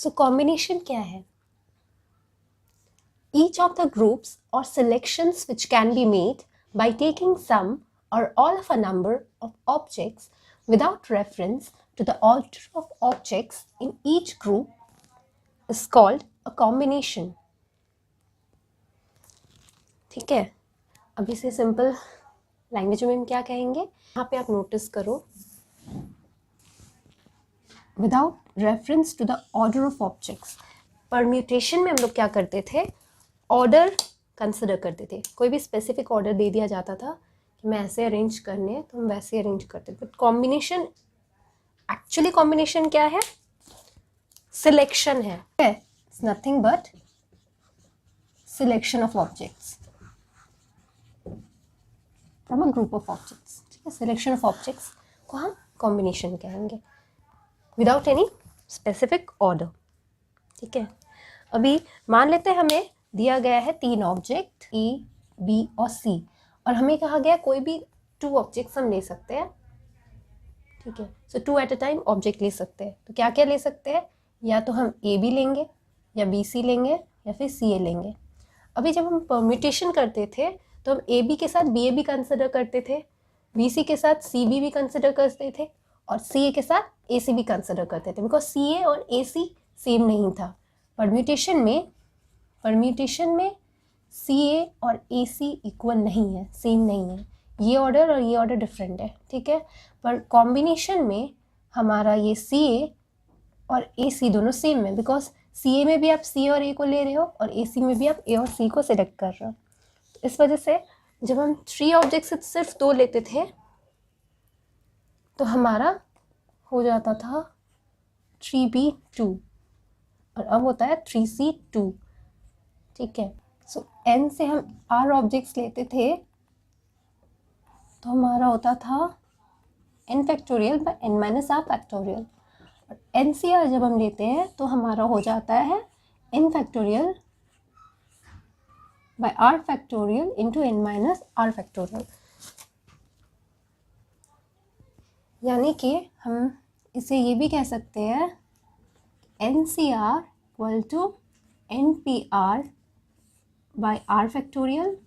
So combination क्या है? Each of the groups or selections which can be made by taking some or all of a number of objects without reference to the order of objects in each group is called a combination. ठीक है, अब इसे simple language में हम क्या कहेंगे? यहाँ पे आप नोटिस करो, without reference to the order of objects. Permutation में हम लोग क्या करते थे? ऑर्डर कंसिडर करते थे। कोई भी स्पेसिफिक ऑर्डर दे दिया जाता था कि मैं ऐसे अरेंज करने हैं तो हम वैसे अरेंज करते थे। बट कॉम्बिनेशन, एक्चुअली कॉम्बिनेशन क्या है? सिलेक्शन है। It's nothing but selection of objects from a group of objects. ठीक है, सिलेक्शन ऑफ ऑब्जेक्ट्स को हम कॉम्बिनेशन कहेंगे विदाउट एनी स्पेसिफिक ऑर्डर। ठीक है, अभी मान लेते हैं हमें दिया गया है 3 ऑब्जेक्ट ए, बी और सी, और हमें कहा गया कोई भी 2 ऑब्जेक्ट्स हम ले सकते हैं। ठीक है, सो 2 एट अ टाइम ऑब्जेक्ट ले सकते हैं। तो क्या क्या ले सकते हैं? या तो हम ए बी लेंगे, या बी सी लेंगे, या फिर सी ए लेंगे। अभी जब हम परम्यूटेशन करते थे तो हम ए बी के साथ बी ए भी कंसिडर करते थे, बी सी के साथ सी बी भी कंसिडर करते थे, और सी ए के साथ ए सी भी कंसिडर करते थे, बिकॉज सी ए और ए सी सेम नहीं था। परम्यूटेशन में सी ए और ए सी इक्वल नहीं है, सेम नहीं है। ये ऑर्डर और ये ऑर्डर डिफरेंट है। ठीक है, पर कॉम्बिनेशन में हमारा ये सी ए और ए सी दोनों सेम है, बिकॉज सी ए में भी आप सी और ए को ले रहे हो और ए सी में भी आप ए और सी को सिलेक्ट कर रहे हो। तो इस वजह से जब हम 3 ऑब्जेक्ट से सिर्फ 2 लेते थे तो हमारा हो जाता था 3B2 और अब होता है 3C2। ठीक है, सो n से हम r ऑब्जेक्ट्स लेते थे तो हमारा होता था n factorial bye n minus r factorial, और NCR जब हम लेते हैं तो हमारा हो जाता है n factorial by r factorial into n minus r factorial. यानी कि हम इसे ये भी कह सकते हैं NCR equal to NPR by r factorial,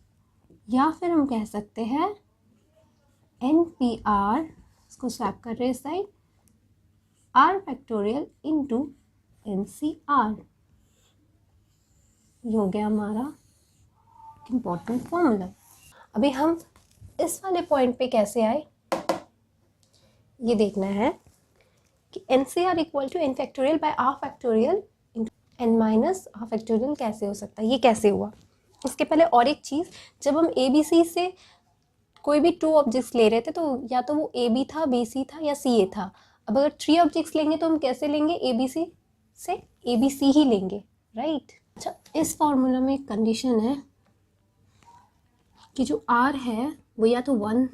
या फिर हम कह सकते हैं NPR, इसको स्वैप कर रहे हैं इस side, r factorial into NCR। ये हो गया हमारा इम्पोर्टेंट फॉर्मूला। अभी हम इस वाले पॉइंट पे कैसे आए ये देखना है कि NCR equal to n factorial by r factorial into n minus r factorial कैसे हो सकता है? ये कैसे हुआ? इसके पहले और एक चीज़, जब हम ABC से कोई भी 2 ऑब्जेक्ट्स ले रहे थे तो या तो वो AB था, BC था या CA था। अब अगर 3 ऑब्जेक्ट्स लेंगे तो हम कैसे लेंगे? ABC से ABC ही लेंगे, राइट? अच्छा, इस फॉर्मूला में एक कंडीशन है कि जो R है वो या तो 1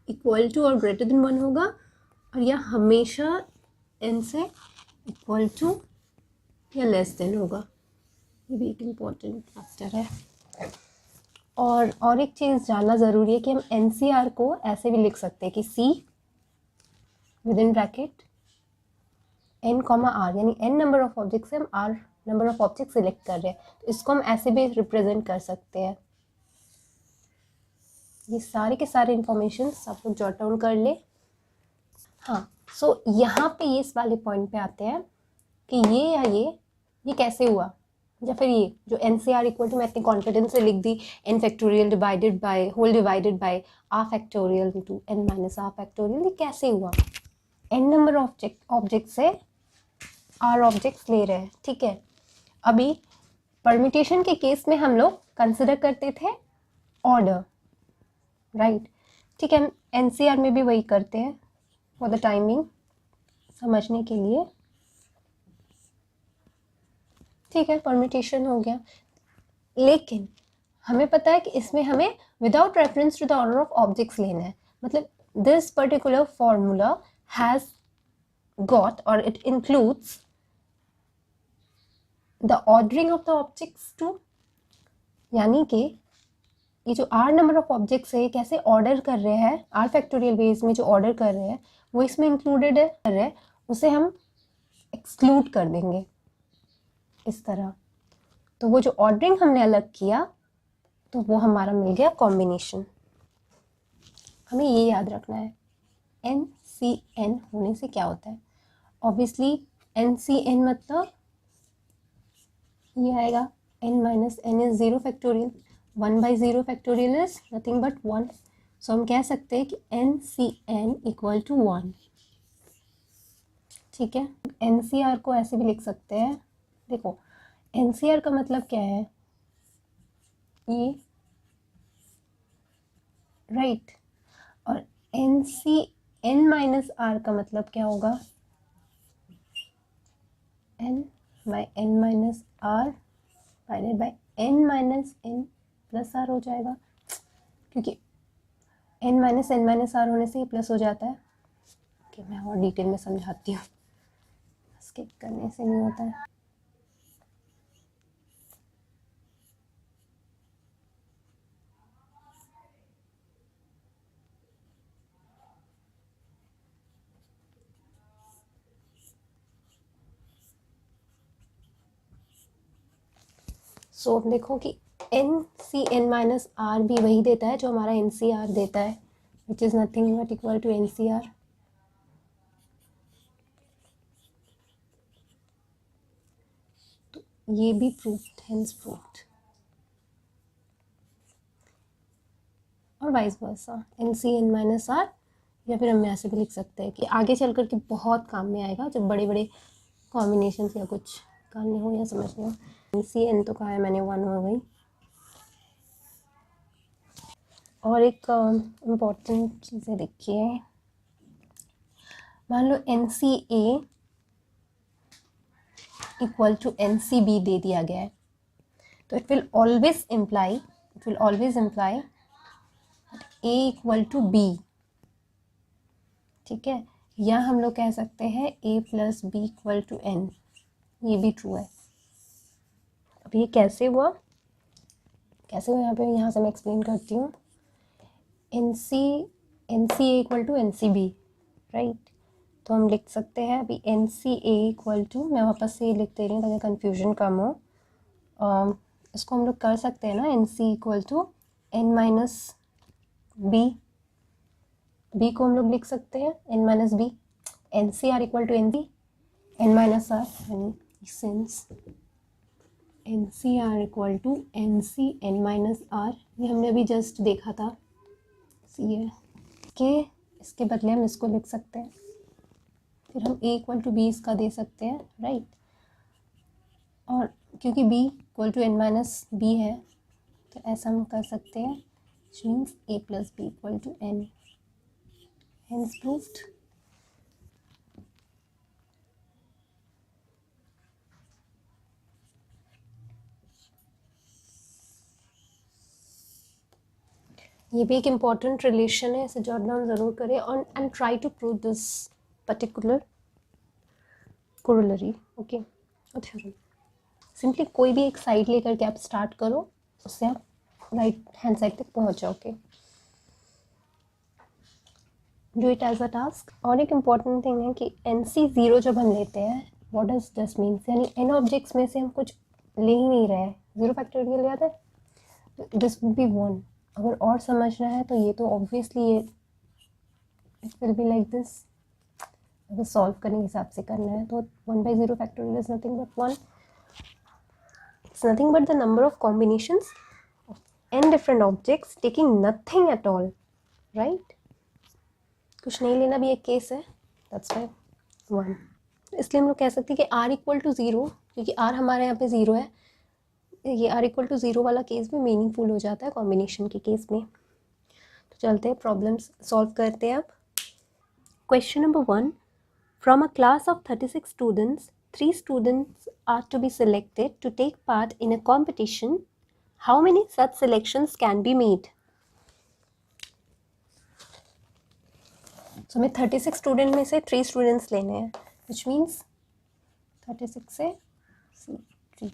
इक्वल टू और ग्रेटर देन 1 होगा, और या हमेशा n से इक्वल टू या लेस देन होगा। ये भी एक इम्पॉर्टेंट फैक्टर है। और एक चीज़ जानना ज़रूरी है कि हम NCR को ऐसे भी लिख सकते हैं कि C with in bracket n comma r, यानी n नंबर ऑफ ऑब्जेक्ट से हम r number of object select कर रहे हैं, तो इसको हम ऐसे भी रिप्रेजेंट कर सकते हैं। ये सारे के सारे इंफॉर्मेशन आप लोग जॉट डाउन कर ले। हाँ, सो यहाँ पे ये इस वाले पॉइंट पे आते हैं कि ये या ये कैसे हुआ, या फिर ये जो NCR इक्वल टू मैं इतनी कॉन्फिडेंस से लिख दी n factorial divided by whole divided by r factorial into n minus r factorial, ये कैसे हुआ? n नंबर ऑब्जेक्ट से r ऑब्जेक्ट्स ले रहे हैं। ठीक है, अभी परम्यूटेशन के केस में हम लोग कंसिडर करते थे ऑर्डर, राइट? ठीक है, NCR में भी वही करते हैं फॉर द टाइमिंग समझने के लिए। ठीक है, परम्यूटेशन हो गया, लेकिन हमें पता है कि इसमें हमें without reference to the order of objects लेना है। मतलब this particular formula has got और it includes the ordering of the objects too, यानी कि ये जो r नंबर ऑफ ऑब्जेक्ट्स है कैसे ऑर्डर कर रहे हैं, r फैक्टोरियल बेस में जो ऑर्डर कर रहे हैं वो इसमें इंक्लूडेड है, उसे हम एक्सक्लूड कर देंगे इस तरह। तो वो जो ऑर्डरिंग हमने अलग किया तो वो हमारा मिल गया कॉम्बिनेशन। हमें ये याद रखना है NCN होने से क्या होता है। ऑब्वियसली NCN मतलब ये आएगा n minus N is 0 factorial, 1/0 factorial is nothing but 1। So हम कह सकते हैं कि NCN इक्वल टू 1। ठीक है, NCR को ऐसे भी लिख सकते हैं। देखो NCR का मतलब क्या है, ये राइट। और NCN माइनस R का मतलब क्या होगा, N by N minus R divided by N minus N plus R हो जाएगा, क्योंकि N minus N minus R होने से ही प्लस हो जाता है। कि मैं और डिटेल में समझाती हूँ, स्किप करने से नहीं होता है। सो अब देखो कि NCN माइनस R भी वही देता है जो हमारा NCR देता है, which is nothing but equal to NCR। तो ये भी प्रूफ्ड, हेंस प्रूफ्ड। और vice versa NCN minus R, या फिर हम ऐसे भी लिख सकते हैं कि आगे चल कर के बहुत काम में आएगा जब बड़े बड़े कॉम्बिनेशन या कुछ करने हो या समझने हो। NCN तो कहा है मैंने, 1 हो गई। और एक इम्पॉर्टेंट चीज़ें देखिए, मान लो NCA इक्वल टू NCB दे दिया गया है, तो it will always imply A equal to B। ठीक है, या हम लोग कह सकते हैं A plus B equal to N, ये भी ट्रू है। अब ये कैसे हुआ यहाँ से मैं एक्सप्लेन करती हूँ। NCA equal to NCB, right. तो हम लिख सकते हैं अभी NCA इक्वल टू, मैं वापस से लिख दे रही हूँ ताकि कन्फ्यूजन कम हो। इसको हम लोग कर सकते हैं ना, NC equal to N minus B, B को हम लोग लिख सकते हैं N minus B। NCR equal to NC N minus R, यानी since NCR equal to NC N minus R, ये हमने अभी जस्ट देखा था। ये के इसके बदले हम इसको लिख सकते हैं, फिर हम A इक्वल टू B इसका दे सकते हैं, राइट। और क्योंकि B equal to N minus B है तो ऐसा हम कर सकते हैं, means A plus B equal to N, hence proved. ये भी एक इम्पॉर्टेंट रिलेशन है, इसे जॉट डाउन ज़रूर करें और and try to prove this particular corollary, okay. Theorem simply कोई भी एक साइड लेकर के आप स्टार्ट करो, उससे आप राइट हैंड साइड तक पहुंच जाओगे। Do it as a task. और एक इम्पॉर्टेंट थिंग है कि NC0 जब हम लेते हैं, व्हाट डज दिस मीन्स, यानी n ऑब्जेक्ट्स में से हम कुछ ले ही नहीं रहे हैं। 0 फैक्टोरियल याद है, दिस वुड बी 1। अगर और समझना है तो ये तो ऑब्वियसली ये it will be like this. अगर सॉल्व करने के हिसाब से करना है तो 1/0 factorial is nothing but 1। It's nothing but the number of combinations of n different objects taking nothing at all, right? कुछ नहीं लेना भी एक केस है, दैट्स वाई 1। इसलिए हम लोग कह सकते हैं कि R इक्वल टू 0, क्योंकि R हमारे यहाँ पे 0 है, ये R इक्वल टू 0 वाला केस भी मीनिंगफुल हो जाता है कॉम्बिनेशन के केस में। तो चलते हैं प्रॉब्लम्स सॉल्व करते हैं अब। Question number 1, from a class of 36 students 3 students are to be selected to take part in a competition. How many such selections can be made? So हमें 36 स्टूडेंट में से 3 स्टूडेंट्स लेने हैं, विच मीन्स 36 से 3,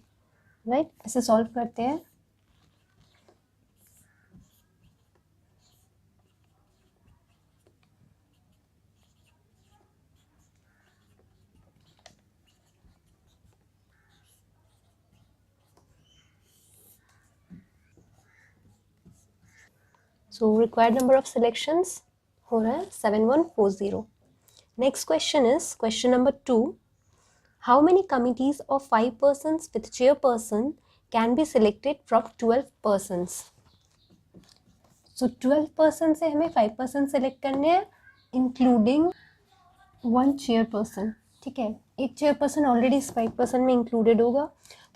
right. इसे solve करते हैं। So required number of selections हो रहा है 7140. Next question is question number 2. How many committees of 5 persons with chairperson can be selected from 12 persons? So 12 person से हमें 5 पर्सन सेलेक्ट करने हैं इंक्लूडिंग 1 चेयरपर्सन. ठीक है, एक चेयरपर्सन ऑलरेडी इस 5 पर्सन में इंक्लूडेड होगा.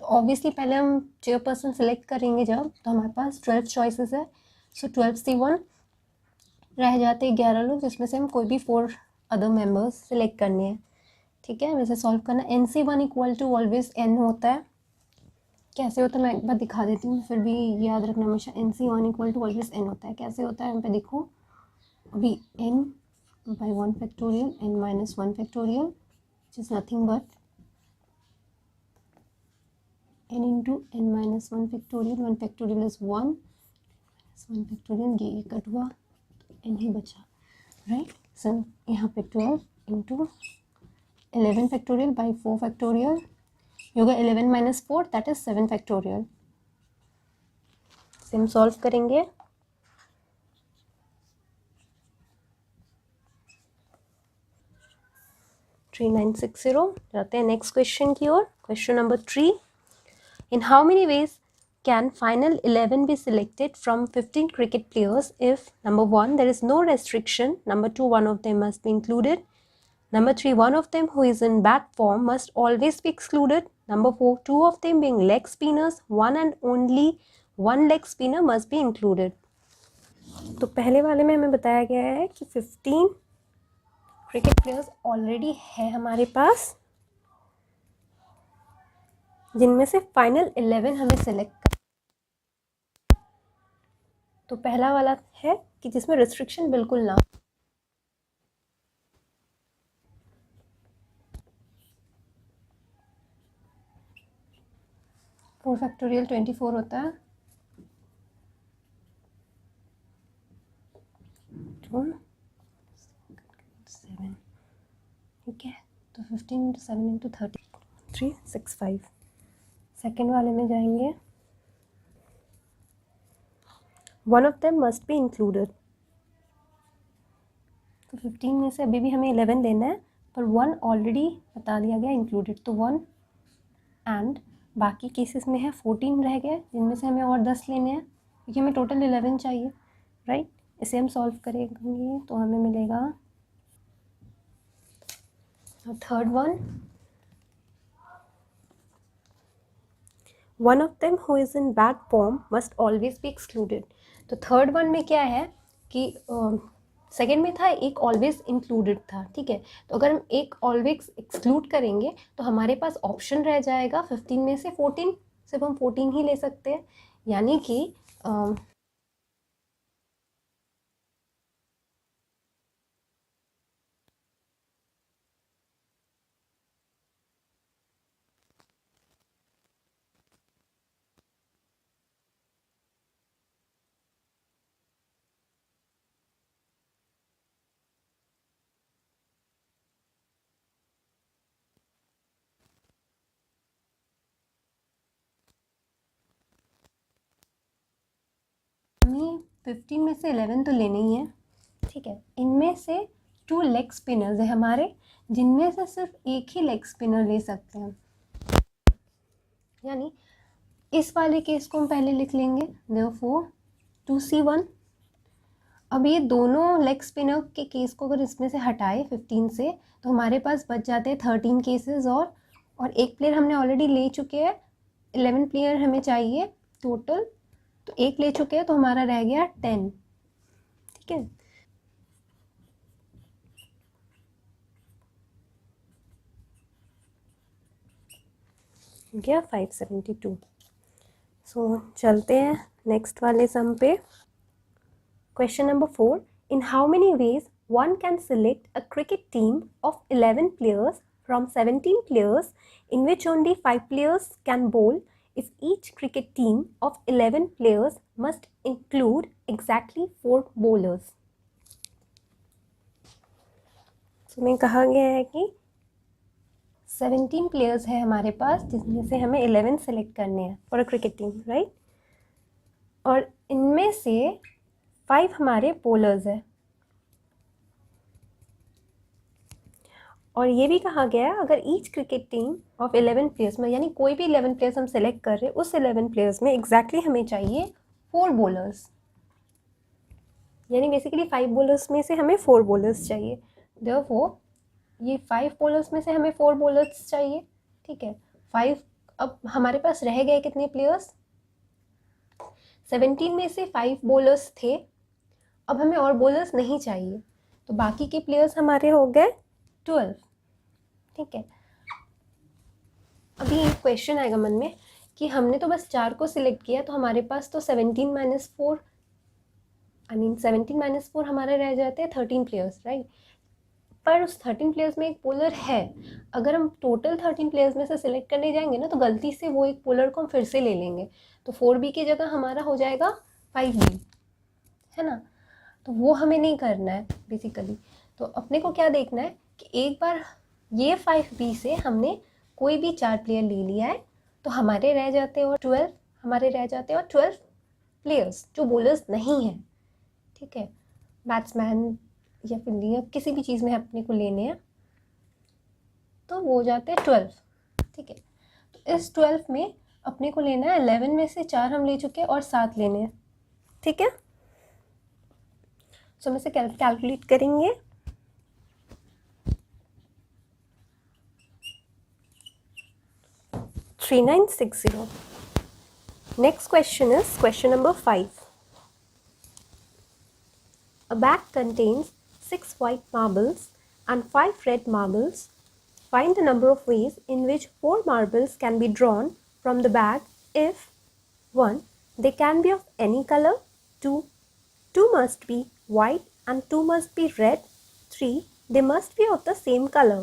तो ऑब्वियसली पहले हम चेयरपर्सन सेलेक्ट करेंगे जब, तो हमारे पास 12 चॉइसेस है. सो 12 से 1 रह जाते 11 लोग, जिसमें से हम कोई भी 4 अदर मेंबर्स सेलेक्ट करने हैं. ठीक है, वैसे सॉल्व करना. NC1 equal to always n होता है. कैसे होता है मैं एक बार दिखा देती हूँ, फिर भी याद रखना हमेशा. NC1 equal to always n होता है. कैसे होता है यहाँ पे देखो, अभी n by 1 factorial n minus 1 factorial which is nothing but n into n minus 1 factorial. 1 factorial is 1 minus 1 factorial, ये कट हुआ तो n ही बचा, राइट. सो यहाँ पे 12 into 11 factorial by 4 factorial ये होगा 11 minus 4 that is 7 factorial. से हम सॉल्व करेंगे. थ्री 3960. जाते हैं नेक्स्ट क्वेश्चन की ओर. Question number 3. In how many ways can final 11 be selected from 15 cricket players if number 1 there is no restriction, number 2 one of them must be included, number 3 one of them who is in bad form must always be excluded, number 4 two of them being leg spinners, one and only one leg spinner must be included. तो पहले वाले में हमें बताया गया है कि 15 cricket players already है हमारे पास, जिनमें से फाइनल 11 हमें सेलेक्ट कर. तो पहला वाला है कि जिसमें रिस्ट्रिक्शन बिल्कुल ना. 4 फैक्टोरियल 24 होता है. 7. ठीक है, तो 15 into 7 into 30 365. सेकेंड वाले में जाएंगे. One of them must be included. तो 15 में से अभी भी हमें 11 देना है, पर 1 ऑलरेडी बता दिया गया इंक्लूडेड, तो 1 एंड बाकी केसेस में है 14 रह गए, जिनमें से हमें और 10 लेने हैं क्योंकि हमें टोटल 11 चाहिए, राइट. इसे हम सॉल्व करेंगे तो हमें मिलेगा third one of them who is in bad form must always be excluded. तो थर्ड वन में क्या है कि सेकेंड में था एक ऑलवेज इंक्लूडेड था. ठीक है, तो अगर हम एक ऑलवेज एक्सक्लूड करेंगे तो हमारे पास ऑप्शन रह जाएगा 15 में से 14, सिर्फ हम 14 ही ले सकते हैं. यानी कि हमें 15 में से 11 तो लेने ही है. ठीक है, इनमें से 2 लेग स्पिनर्स है हमारे, जिनमें से सिर्फ एक ही लेग स्पिनर ले सकते हैं. यानी इस वाले केस को हम पहले लिख लेंगे. Therefore 2C1. अब ये दोनों लेग स्पिनर के केस को अगर इसमें से हटाए 15 से, तो हमारे पास बच जाते हैं 13 केसेस. और एक प्लेयर हमने ऑलरेडी ले चुके हैं. 11 प्लेयर हमें चाहिए टोटल, तो एक ले चुके हैं, तो हमारा रह गया 10. ठीक है, गया 572. सो चलते हैं नेक्स्ट वाले सम पे. Question number 4. In how many veg one can select a cricket team of 11 players from 17 players in which only 5 players can bowl if each cricket team of 11 players must include exactly 4 bowlers. So में कहा गया है कि 17 players है हमारे पास, जिसमें से हमें 11 सेलेक्ट करने हैं for a cricket team, right. और इनमें से 5 हमारे पोलर्स है, और ये भी कहा गया है अगर each cricket team of 11 players में, यानी कोई भी 11 प्लेयर्स हम सेलेक्ट कर रहे हैं, उस 11 प्लेयर्स में एग्जैक्टली हमें चाहिए 4 बॉलर्स, यानी बेसिकली 5 बॉलर्स में से हमें 4 बॉलर्स चाहिए। देयरफॉर ये 5 बॉलर्स में से हमें 4 बॉलर्स चाहिए, ठीक है। 5, अब हमारे पास रह गए कितने प्लेयर्स, 17 में से 5 बॉलर्स थे, अब हमें और बॉलर्स नहीं चाहिए, तो बाकी के प्लेयर्स हमारे हो गए 12, ठीक है। अभी एक क्वेश्चन आएगा मन में कि हमने तो बस 4 को सिलेक्ट किया, तो हमारे पास तो 17 माइनस 4 17 माइनस 4 हमारे रह जाते हैं 13 प्लेयर्स, राइट। पर उस 13 प्लेयर्स में एक पोलर है, अगर हम टोटल 13 प्लेयर्स में से सिलेक्ट करने जाएंगे ना, तो गलती से वो एक पोलर को हम फिर से ले लेंगे, तो 4b की जगह हमारा हो जाएगा 5b, है ना। तो वो हमें नहीं करना है बेसिकली। तो अपने को क्या देखना है कि एक बार ये 5b से हमने कोई भी 4 प्लेयर ले लिया है, तो हमारे रह जाते हैं और 12, हमारे रह जाते हैं और 12 प्लेयर्स जो बॉलर्स नहीं हैं, ठीक है। बैट्समैन या फील्डिंग, किसी भी चीज़ में अपने को लेने हैं, तो वो हो जाते हैं 12, ठीक है। तो इस 12 में अपने को लेना है 11 में से 4 हम ले चुके हैं और 7 लेने हैं, ठीक है। सो हम इसे कैलकुलेट करेंगे। $3960। Next question is question number 5. A bag contains 6 white marbles and 5 red marbles. Find the number of ways in which 4 marbles can be drawn from the bag if 1. They can be of any color. 2. 2 must be white and 2 must be red. 3. They must be of the same color.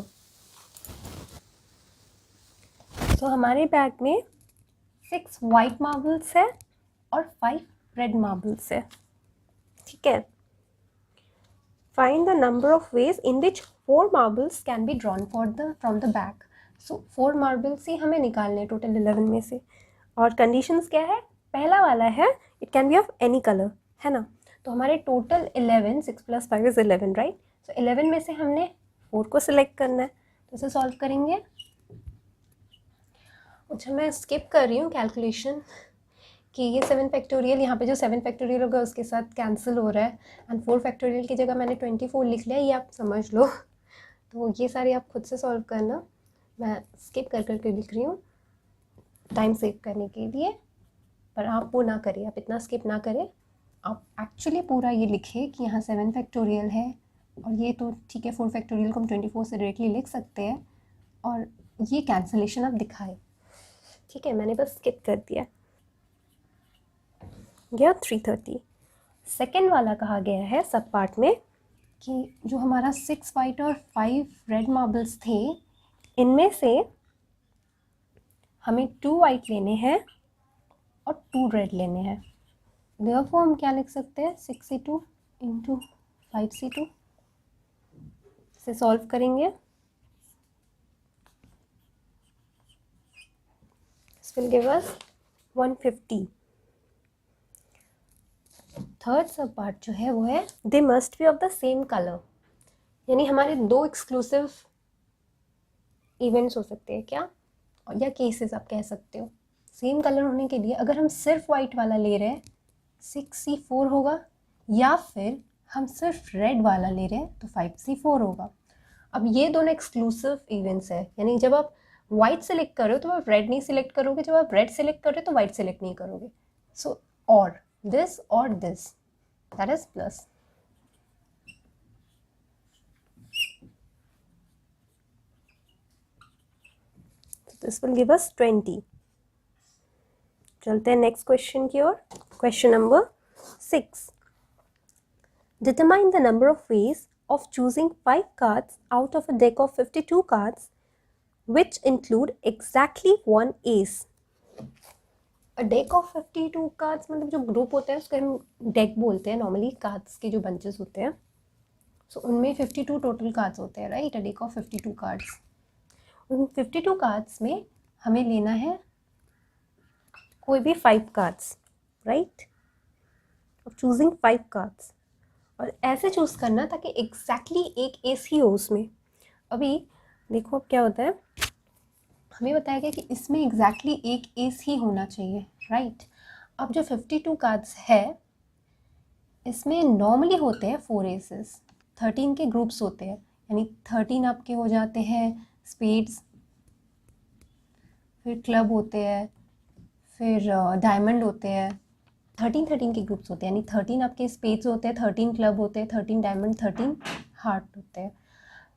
तो हमारे bag में 6 white marbles है और 5 red marbles है, ठीक है। Find the number of ways in which 4 marbles can be drawn from the bag. So 4 marbles ही हमें निकालने हैं टोटल 11 में से, और कंडीशंस क्या है, पहला वाला है it can be of any colour, है ना। तो हमारे टोटल 11, 6 + 5 = 11, राइट। सो 11 में से हमने 4 को सिलेक्ट करना है, तो इसे सॉल्व करेंगे। अच्छा, मैं स्किप कर रही हूँ कैलकुलेशन कि ये 7 फैक्टोरियल, यहाँ पे जो 7 फैक्टोरियल होगा उसके साथ कैंसिल हो रहा है, एंड 4 फैक्टोरियल की जगह मैंने 24 लिख लिया, ये आप समझ लो। तो ये सारे आप खुद से सॉल्व करना, मैं स्किप कर करके लिख रही हूँ टाइम सेव करने के लिए। पर आप वो ना करें, आप इतना स्किप ना करें, आप एक्चुअली पूरा ये लिखें कि यहाँ 7 फैक्टोरियल है, और ये तो ठीक है 4 फैक्टोरियल को हम 24 से डायरेक्टली लिख सकते हैं, और ये कैंसिलेशन आप दिखाए, ठीक है। मैंने बस स्किप कर दिया। गया 330। सेकेंड वाला कहा गया है सब पार्ट में कि जो हमारा 6 वाइट और 5 रेड मार्बल्स थे, इनमें से हमें 2 वाइट लेने हैं और 2 रेड लेने हैं। देयरफॉर हम क्या लिख सकते हैं, 6c2 × 5c2। इसे सॉल्व करेंगे, this will give us 150। Third सब पार्ट जो है वो है they must be of the same colour, यानी हमारे 2 एक्सक्लूसिव इवेंट्स हो सकते हैं क्या, या केसेस आप कह सकते हो। सेम कलर होने के लिए अगर हम सिर्फ वाइट वाला ले रहे हैं 6c4 होगा, या फिर हम सिर्फ रेड वाला ले रहे हैं तो 5c4 होगा। अब ये दोनों एक्सक्लूसिव इवेंट्स है, यानी जब आप वाइट सेलेक्ट करो तो आप रेड नहीं सिलेक्ट करोगे, जब आप रेड सेलेक्ट करो तो वाइट सेलेक्ट नहीं करोगे। सो और this or this, that is plus. So this will give us 20. चलते हैं नेक्स्ट क्वेश्चन की ओर। Question number 6। Determine the number of ways of choosing 5 cards out of a deck of 52 cards which include exactly 1 ace. Deck of 52 cards मतलब जो group होता है उसको हम डेक बोलते हैं नॉर्मली, कार्ड्स के जो बंचेस होते हैं। सो उनमें 52 टोटल कार्ड्स होते हैं, right. A deck of 52 cards, उन 52 कार्ड्स में हमें लेना है कोई भी 5 cards, right. Of choosing 5 cards, और ऐसे चूज़ करना ताकि एग्जैक्टली एक एस ही हो उसमें। अभी देखो अब क्या होता है, हमें बताया गया कि इसमें एग्जैक्टली एक एस ही होना चाहिए, राइट। अब जो 52 कार्ड्स है इसमें नॉर्मली होते हैं 4 एसेस, 13 के ग्रुप्स होते हैं, यानी 13 आपके हो जाते हैं स्पेड्स, फिर क्लब होते हैं, फिर डायमंड होते हैं, 13 के ग्रुप्स होते हैं, यानी 13 आपके स्पेड्स होते हैं, 13 क्लब होते हैं, 13 डायमंड, 13 हार्ट होते हैं।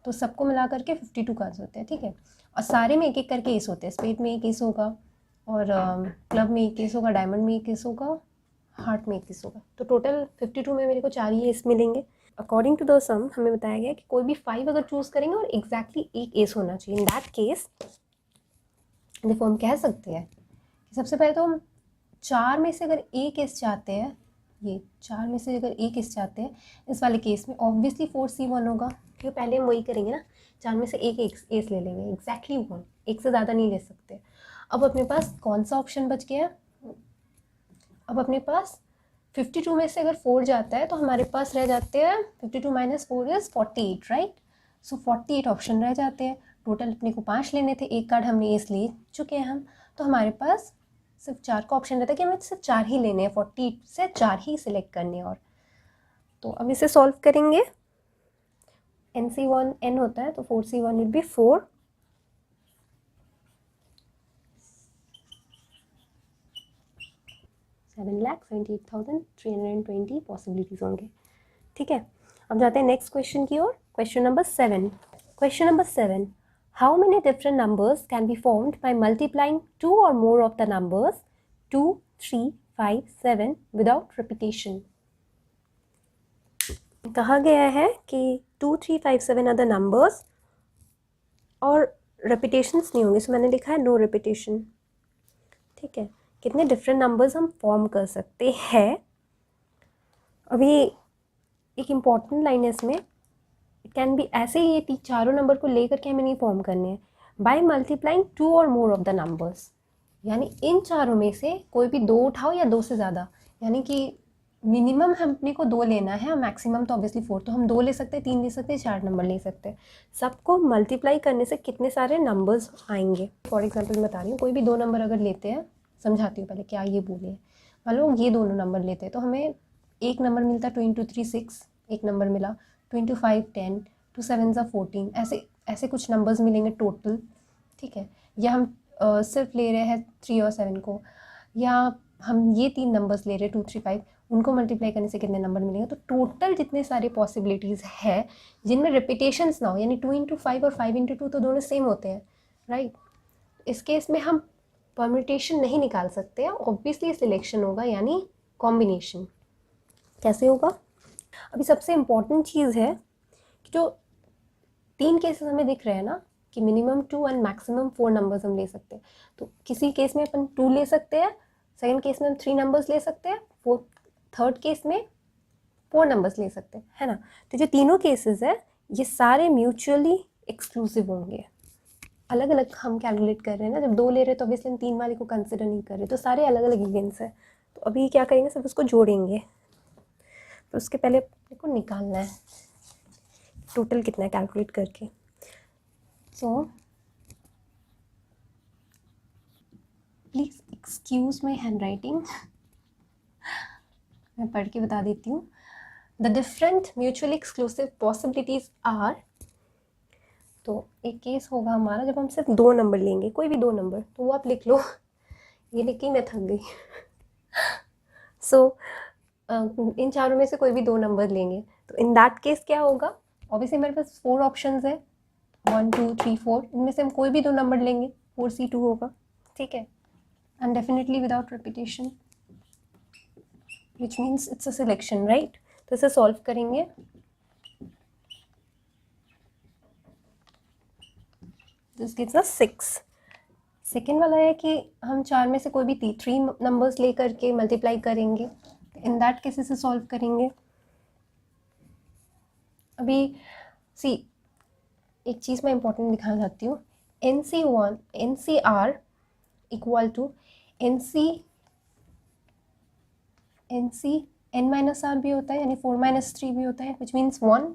तो सबको मिला करके 52 कार्ड्स होते हैं, ठीक है। और सारे में एक एक करके एस होते हैं, स्पेड में एक एस होगा, और क्लब में एक एस होगा, डायमंड में एक एस होगा, हार्ट में एक एस होगा। तो टोटल 52 में मेरे को 4 ही एस मिलेंगे। अकॉर्डिंग टू द सम हमें बताया गया कि कोई भी 5 अगर चूज़ करेंगे और एग्जैक्टली एक एस होना चाहिए। इन दैट केस देखो हम कह सकते हैं कि सबसे पहले तो हम 4 में से अगर एक एस चाहते हैं, ये 4 में से अगर एक एस चाहते हैं इस वाले केस में ऑब्वियसली 4C1 होगा, क्योंकि पहले हम वही करेंगे ना, 4 में से एक एस ले लेंगे, एग्जैक्टली 1, एक से ज़्यादा नहीं ले सकते। अब अपने पास कौन सा ऑप्शन बच गया? अब अपने पास 52 में से अगर 4 जाता है तो हमारे पास रह जाते हैं 52 minus 4 is 48, right. So 48 option रह जाते हैं। टोटल अपने को 5 लेने थे, एक कार्ड हमने एस ले चुके हैं हम, तो हमारे पास सिर्फ 4 का ऑप्शन रहता है कि हमें सिर्फ 4 ही लेने हैं, 48 से 4 ही सिलेक्ट करने हैं। और तो अब इसे सॉल्व करेंगे, NC1 n होता है तो 4C1 विल बी 4, 7,78,320 पॉसिबिलिटीज़ होंगे, ठीक है। अब जाते हैं नेक्स्ट क्वेश्चन की ओर। Question number 7। Question number 7, how many different numbers can be formed by multiplying 2 or more of the numbers 2, 3, 5, 7 without repetition. कहा गया है कि 2, 3, 5, 7 आर द नंबर्स और रिपीटेशंस नहीं होंगे, सो मैंने लिखा है नो रिपीटेशन, ठीक है। कितने डिफरेंट नंबर्स हम फॉर्म कर सकते हैं। अभी एक इम्पॉर्टेंट लाइन है इसमें, इट कैन बी ऐसे ही, ये चारों नंबर को लेकर के हमें नहीं फॉर्म करने हैं, bye multiplying 2 or more of the numbers, यानी इन चारों में से कोई भी 2 उठाओ या 2 से ज़्यादा, यानी कि मिनिमम हम अपने को 2 लेना है और मैक्सिमम तो ऑब्वियसली 4, तो हम 2 ले सकते हैं, 3 ले सकते हैं, 4 नंबर ले सकते हैं। सबको मल्टीप्लाई करने से कितने सारे नंबर्स आएंगे। फॉर एग्जाम्पल मैं बता रही हूँ, कोई भी 2 नंबर अगर लेते हैं, समझाती हूँ पहले क्या ये बोले। मान लो ये दोनों नंबर लेते हैं तो हमें एक नंबर मिलता है 2 × 3 6, एक नंबर मिला 2 × 5 10, 2 7 14, ऐसे कुछ नंबर्स मिलेंगे टोटल, ठीक है। या हम सिर्फ ले रहे हैं 3 और 7 को, या हम ये 3 नंबर्स ले रहे हैं 2 3 5, उनको मल्टीप्लाई करने से कितने नंबर मिलेंगे। तो टोटल जितने सारे पॉसिबिलिटीज़ है जिनमें रिपीटेशंस ना हो, यानी 2 × 5 और 5 × 2 तो दोनों सेम होते हैं, राइट। इस केस में हम परम्यूटेशन नहीं निकाल सकते हैं, ऑब्वियसली सिलेक्शन होगा, यानी कॉम्बिनेशन। कैसे होगा? अभी सबसे इम्पॉर्टेंट चीज़ है कि जो 3 केसेस हमें दिख रहे हैं ना, कि मिनिमम 2 एंड मैक्सिमम 4 नंबर्स हम ले सकते हैं। तो किसी केस में अपन 2 ले सकते हैं, सेकंड केस में हम 3 नंबर्स ले सकते हैं, थर्ड केस में 4 नंबर्स ले सकते हैं, है ना। तो जो तीनों केसेस है ये सारे म्यूचुअली एक्सक्लूसिव होंगे। अलग अलग हम कैलकुलेट कर रहे हैं ना, जब 2 ले रहे हैं तो ऑब्वियसली हम 3 वाले को कंसिडर नहीं कर रहे, तो सारे अलग अलग इवेंट्स हैं। तो अभी क्या करेंगे, सिर्फ उसको जोड़ेंगे, तो उसके पहले अपने को निकालना है टोटल कितना है कैलकुलेट करके। So please excuse my handwriting, मैं पढ़ के बता देती हूँ। The different mutually exclusive possibilities are, तो एक केस होगा हमारा जब हम सिर्फ 2 नंबर लेंगे, कोई भी 2 नंबर, तो वो आप लिख लो, ये लिख के मैं थक गई। सो इन चारों में से कोई भी 2 नंबर लेंगे, तो इन दैट केस क्या होगा, ऑब्वियसली मेरे पास 4 ऑप्शंस है, 1 2 3 4, इनमें से हम कोई भी 2 नंबर लेंगे, 4C2 होगा, ठीक है। And definitely without repetition, which means it's a selection, right. तो इसे सॉल्व करेंगे, दिस गिव्स अस 6। सेकेंड वाला है कि हम 4 में से कोई भी 3 नंबर्स ले करके मल्टीप्लाई करेंगे, इन दैट केस इसे सॉल्व करेंगे। अभी सी एक चीज़ मैं इंपॉर्टेंट दिखाना चाहती हूँ, NCR equal to NC n minus R भी होता है, यानी 4 माइनस 3 भी होता है, विच मीन्स 1,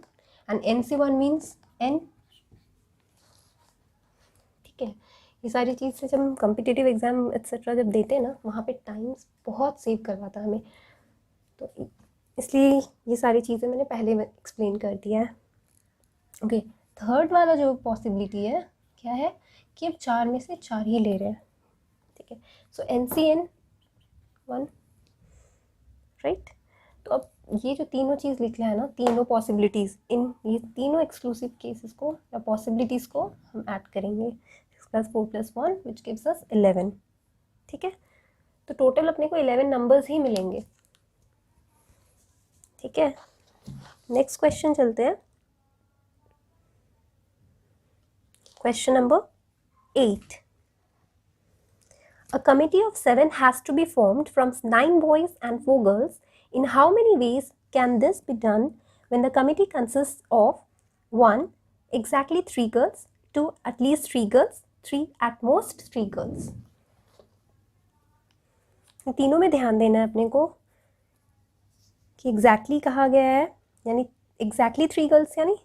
एंड n से 1 मीन्स n। ठीक है, ये सारी चीज़ें जब हम कम्पिटिटिव एग्जाम एक्सेट्रा जब देते हैं ना, वहाँ पे टाइम्स बहुत सेव करवाता है हमें, तो इसलिए ये सारी चीज़ें मैंने पहले एक्सप्लेन कर दिया है। ओके, थर्ड वाला जो पॉसिबिलिटी है क्या है कि अब 4 में से 4 ही ले रहे हैं। ठीक है, सो NCN 1, राइट। तो अब ये जो तीनों चीज़ लिख लिया है ना, तीनों पॉसिबिलिटीज़, इन ये तीनों एक्सक्लूसिव केसेस को या पॉसिबिलिटीज़ को हम ऐड करेंगे, 6+4+1 विच गिव्स अस 11। ठीक है, तो टोटल अपने को 11 नंबर्स ही मिलेंगे। ठीक है, नेक्स्ट क्वेश्चन चलते हैं। Question number 8। A committee of 7 has to be formed from 9 boys and 4 girls. In how many ways can this be done when the committee consists of 1. exactly 3 girls, 2. at least 3 girls, 3. at most 3 girls? तीनों में ध्यान देना है अपने को कि exactly कहा गया है, यानी एग्जैक्टली 3 गर्ल्स यानी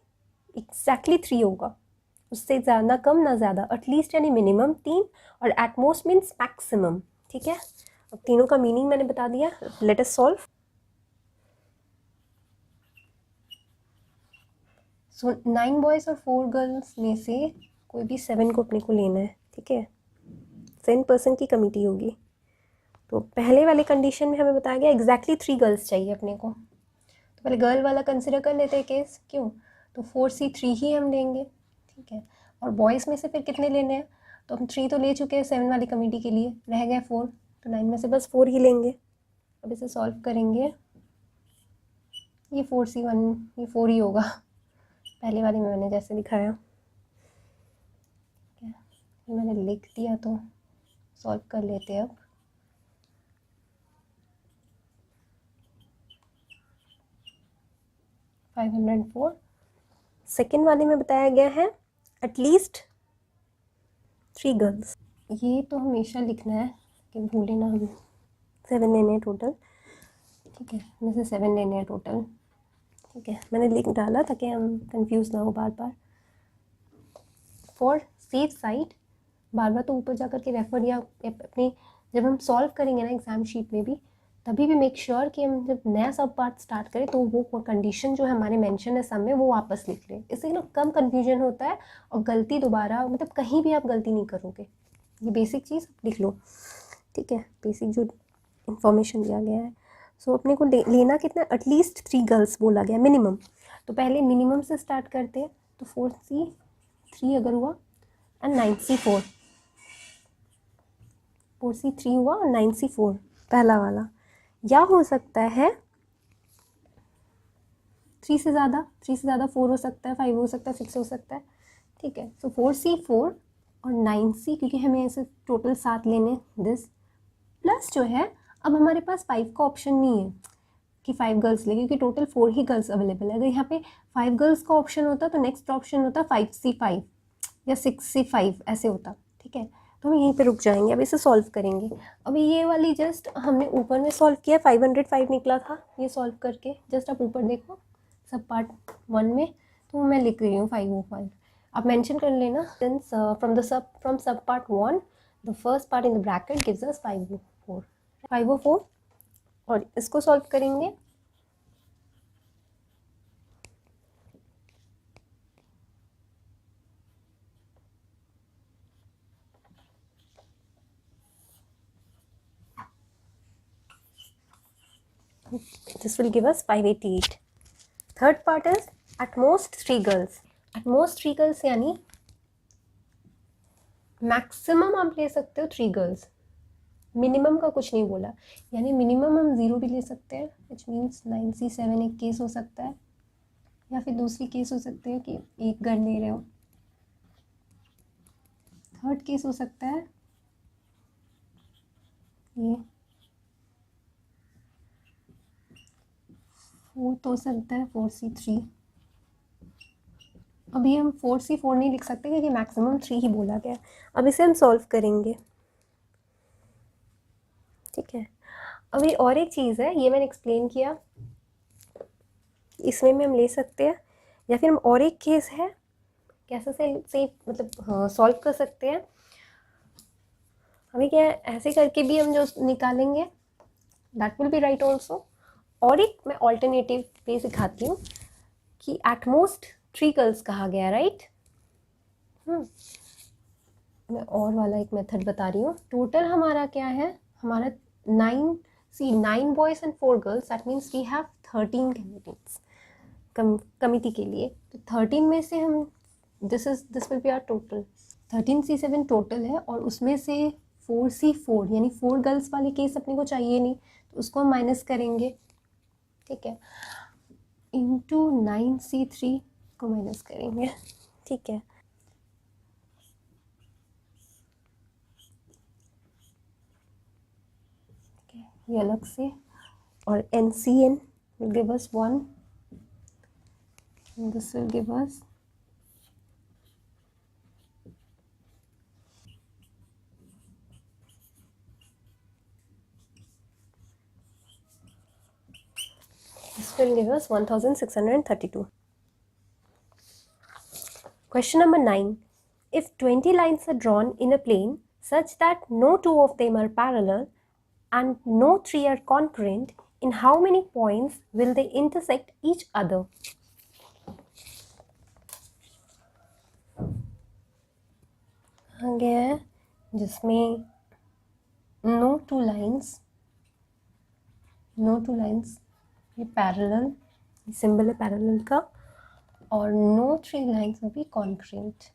एग्जैक्टली 3 होगा, उससे ज़्यादा कम ना ज़्यादा, एटलीस्ट यानी मिनिमम 3, और एट मोस्ट मीन्स मैक्सिमम। ठीक है, अब तीनों का मीनिंग मैंने बता दिया, लेट अस सॉल्व। सो 9 बॉयज़ और 4 गर्ल्स में से कोई भी 7 को अपने को लेना है। ठीक है, 7 पर्सन की कमिटी होगी, तो पहले वाले कंडीशन में हमें बताया गया एग्जैक्टली 3 गर्ल्स चाहिए अपने को, तो पहले गर्ल वाला कंसिडर कर लेते हैं केस, क्यों, तो 4C3 ही हम लेंगे। ठीक है, और बॉयज़ में से फिर कितने लेने हैं, तो हम 3 तो ले चुके हैं 7 वाली कमिटी के लिए, रह गए 4, तो 9 में से बस 4 ही लेंगे। अब इसे सॉल्व करेंगे, ये 4C1 ये 4 ही होगा, पहले वाले में मैंने जैसे दिखाया। ठीक है, ये मैंने लिख दिया, तो सॉल्व कर लेते हैं अब। $504। सेकेंड वाले में बताया गया है एटलीस्ट 3 गर्ल्स, ये तो हमेशा लिखना है कि भूले ना हम। 7 लेने हैं टोटल। ठीक है, में से 7 लेने हैं टोटल। ठीक है, मैंने लिख डाला ताकि हम कंफ्यूज ना हो बार बार। फॉर सेफ साइड बार बार तो ऊपर जा कर के रेफर या अपने जब हम सॉल्व करेंगे ना एग्ज़ाम शीट में भी, तभी भी मेक श्योर कि हम जब नया सब पार्ट स्टार्ट करें तो वो कंडीशन जो है हमारे मेंशन है सब में वो वापस लिख लें, इससे ना कम कंफ्यूजन होता है और गलती दोबारा मतलब कहीं भी आप गलती नहीं करोगे। ये बेसिक चीज़ लिख लो। ठीक है, बेसिक जो इंफॉर्मेशन दिया गया है। सो अपने को लेना कितना, एटलीस्ट 3 गर्ल्स बोला गया मिनिमम, तो पहले मिनिमम से स्टार्ट करते हैं, तो 4C3 अगर हुआ एंड 9C4, 4C3 हुआ और 9C4 पहला वाला, या हो सकता है 3 से ज़्यादा 4 हो सकता है, 5 हो सकता है, 6 हो सकता है। ठीक है, सो 4C4 और 9C, क्योंकि हमें ऐसे टोटल 7 लेने दिस, प्लस जो है अब हमारे पास 5 का ऑप्शन नहीं है कि 5 गर्ल्स ले, क्योंकि टोटल 4 ही गर्ल्स अवेलेबल है। अगर यहाँ पे 5 गर्ल्स का ऑप्शन होता तो नेक्स्ट ऑप्शन होता 5C5 या 6C5 ऐसे होता। ठीक है, तो हम यहीं पे रुक जाएंगे, अब इसे सॉल्व करेंगे। अभी ये वाली जस्ट हमने ऊपर में सॉल्व किया, 505 निकला था ये सॉल्व करके, जस्ट आप ऊपर देखो सब पार्ट 1 में, तो मैं लिख रही हूँ 505। आप मेंशन कर लेना, सिंस फ्रॉम सब part 1 the first part in the bracket gives us 504, और इसको सॉल्व करेंगे। This will give us 588. Third part is at most 3 girls. At most 3 girls यानी मैक्सिमम आप ले सकते हो 3 गर्ल्स, मिनिमम का कुछ नहीं बोला, यानी मिनिमम हम 0 भी ले सकते हैं, विच मीन्स 9C7 एक केस हो सकता है, या फिर दूसरी केस हो सकती है कि एक गर्ल ले रहे हो, थर्ड केस हो सकता है ये, फोर्थ हो सकता है 4C3। अभी हम 4C4 नहीं लिख सकते क्योंकि मैक्सिमम 3 ही बोला गया। अब इसे हम सॉल्व करेंगे। ठीक है, अभी और एक चीज़ है, ये मैंने एक्सप्लेन किया, इसमें भी हम ले सकते हैं, या फिर हम और एक केस है कैसे से मतलब सॉल्व कर सकते हैं। अभी क्या है, ऐसे करके भी हम जो निकालेंगे that will be right also. और एक मैं ऑल्टरनेटिव वे सिखाती हूँ कि एट मोस्ट 3 गर्ल्स कहा गया, राइट। मैं और वाला एक मेथड बता रही हूँ। टोटल हमारा क्या है, हमारा 9 boys and 4 girls, that means we have 13 candidates committee के लिए। तो 13 में से हम this will be our total 13C7 total है, और उसमें से 4C4 यानी 4 गर्ल्स वाली केस अपने को चाहिए नहीं, तो उसको हम माइनस करेंगे, ठीक है, इंटू 9C3 को माइनस करेंगे, ठीक है। ये अलग से, और NCN will give us 1, and this will give us this will give us 1632. Question number 9. If 20 lines are drawn in a plane such that no 2 of them are parallel and no 3 are concurrent, in how many points will they intersect each other? आ गया है जिसमें no two lines, ये parallel, symbol है parallel का, और no 3 lines will be concurrent.